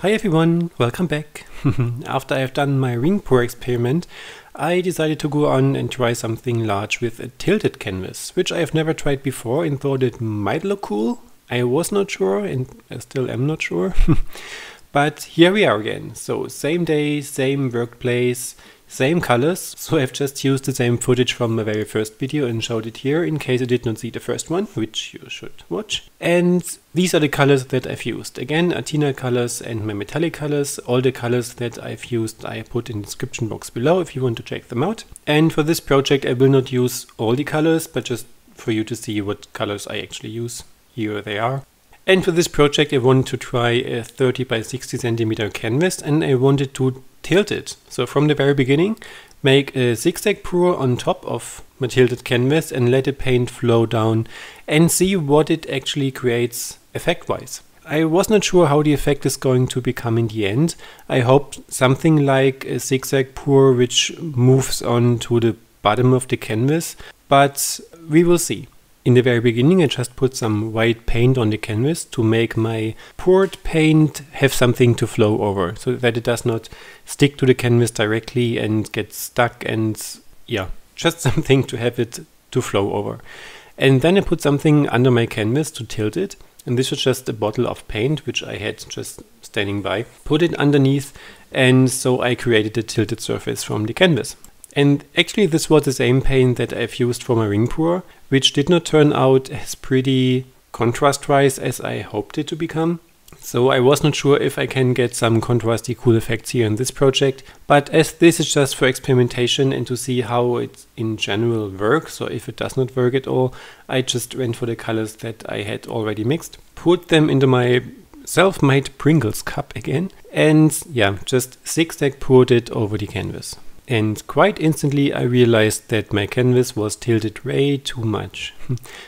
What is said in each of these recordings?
Hi everyone, welcome back. After I've done my ring pour experiment, I decided to go on and try something large with a tilted canvas, which I have never tried before and thought it might look cool. I was not sure and I still am not sure. But here we are again. So same day, same workplace, same colors. So I've just used the same footage from my very first video and showed it here in case you did not see the first one, which you should watch. And these are the colors that I've used. Again, Athena colors and my metallic colors. All the colors that I've used I put in the description box below if you want to check them out. And for this project I will not use all the colors, but just for you to see what colors I actually use. Here they are. And for this project I wanted to try a 30 by 60 centimeter canvas and I wanted to tilt it. So from the very beginning, make a zigzag pour on top of my tilted canvas and let the paint flow down and see what it actually creates effect-wise. I was not sure how the effect is going to become in the end. I hoped something like a zigzag pour which moves on to the bottom of the canvas, but we will see. In the very beginning I just put some white paint on the canvas to make my poured paint have something to flow over, so that it does not stick to the canvas directly and get stuck, and yeah, just something to have it to flow over. And then I put something under my canvas to tilt it, and this was just a bottle of paint which I had just standing by. Put it underneath, and so I created a tilted surface from the canvas. And actually this was the same paint that I've used for my ring pour, which did not turn out as pretty contrast-wise as I hoped it to become. So I was not sure if I can get some contrasty cool effects here in this project, but as this is just for experimentation and to see how it in general works, or if it does not work at all, I just went for the colors that I had already mixed, put them into my self-made Pringles cup again, and yeah, just zigzag poured it over the canvas. And quite instantly I realized that my canvas was tilted way too much.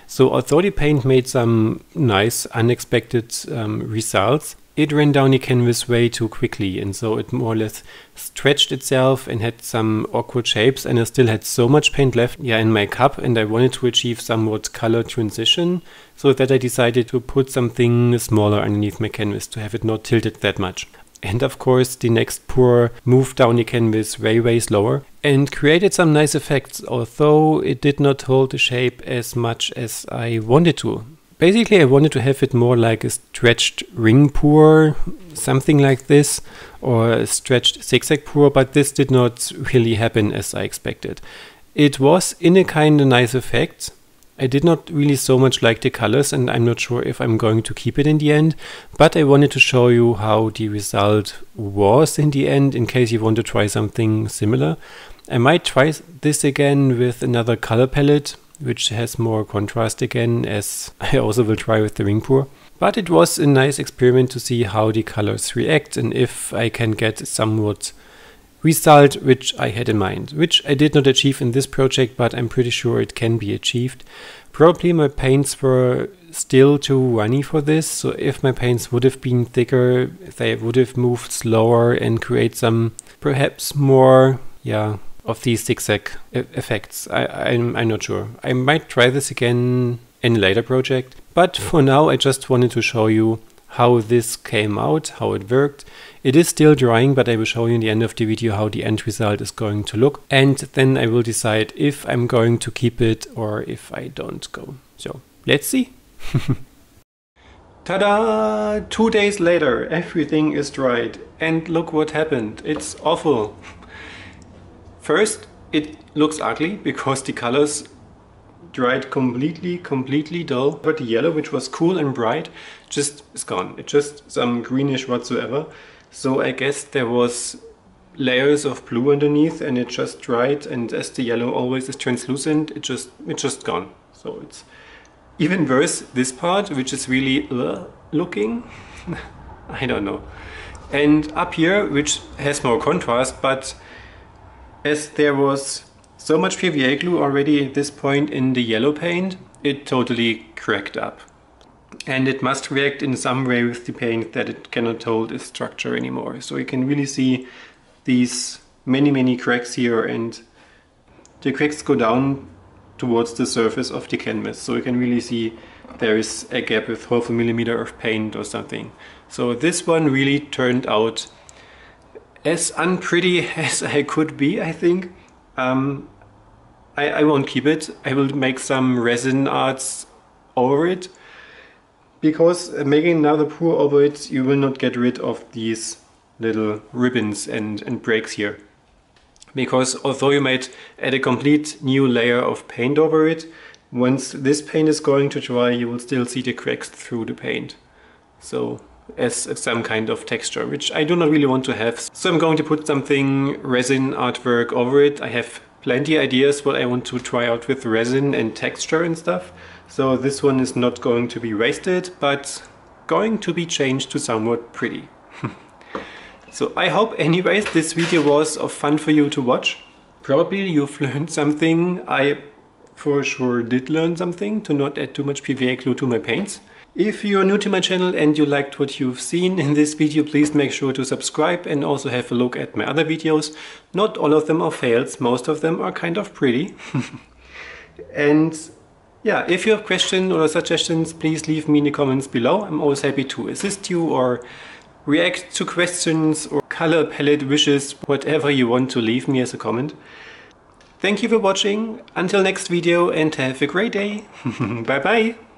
So although the paint made some nice unexpected results, it ran down the canvas way too quickly, and so it more or less stretched itself and had some awkward shapes, and I still had so much paint left in my cup, and I wanted to achieve somewhat color transition, so that I decided to put something smaller underneath my canvas to have it not tilted that much. And of course the next pour moved down the canvas way slower and created some nice effects, although it did not hold the shape as much as I wanted to. Basically I wanted to have it more like a stretched ring pour, something like this, or a stretched zigzag pour, but this did not really happen as I expected. It was in a kind of nice effect. I did not really so much like the colors, and I'm not sure if I'm going to keep it in the end, but I wanted to show you how the result was in the end in case you want to try something similar. I might try this again with another color palette which has more contrast again, as I also will try with the ring pour. But it was a nice experiment to see how the colors react and if I can get somewhat result which I had in mind, which I did not achieve in this project, but I'm pretty sure it can be achieved. Probably my paints were still too runny for this, so if my paints would have been thicker, they would have moved slower and create some perhaps more of these zigzag effects. I'm not sure. I might try this again in a later project, but for now I just wanted to show you how this came out, how it worked. It is still drying, but I will show you in the end of the video how the end result is going to look, and then I will decide if I'm going to keep it or if I don't go. So let's see. Ta-da! 2 days later everything is dried, and look what happened. It's awful. First it looks ugly because the colors dried completely dull, but the yellow, which was cool and bright, just is gone. It's just some greenish whatsoever. So I guess there was layers of blue underneath and it just dried, and as the yellow always is translucent, it's just gone. So it's even worse this part, which is really looking. I don't know. And up here, which has more contrast, but as there was so much PVA glue already at this point in the yellow paint, it totally cracked up. And it must react in some way with the paint that it cannot hold its structure anymore. So you can really see these many cracks here, and the cracks go down towards the surface of the canvas. So you can really see there is a gap with half a millimeter of paint or something. So this one really turned out as unpretty as I could be, I think. I won't keep it. I will make some resin arts over it, because making another pour over it, you will not get rid of these little ribbons and breaks here. Because although you might add a complete new layer of paint over it, once this paint is going to dry, you will still see the cracks through the paint. So as some kind of texture, which I do not really want to have. So I'm going to put something resin artwork over it. I have plenty ideas what I want to try out with resin and texture and stuff. So this one is not going to be wasted, but going to be changed to somewhat pretty. So I hope anyways this video was of fun for you to watch. Probably you've learned something. I for sure did learn something, to not add too much PVA glue to my paints. If you're new to my channel and you liked what you've seen in this video, please make sure to subscribe and also have a look at my other videos. Not all of them are fails, most of them are kind of pretty. And yeah, if you have questions or suggestions, please leave me in the comments below. I'm always happy to assist you or react to questions or color palette wishes, whatever you want to leave me as a comment. Thank you for watching, until next video, and have a great day. Bye bye!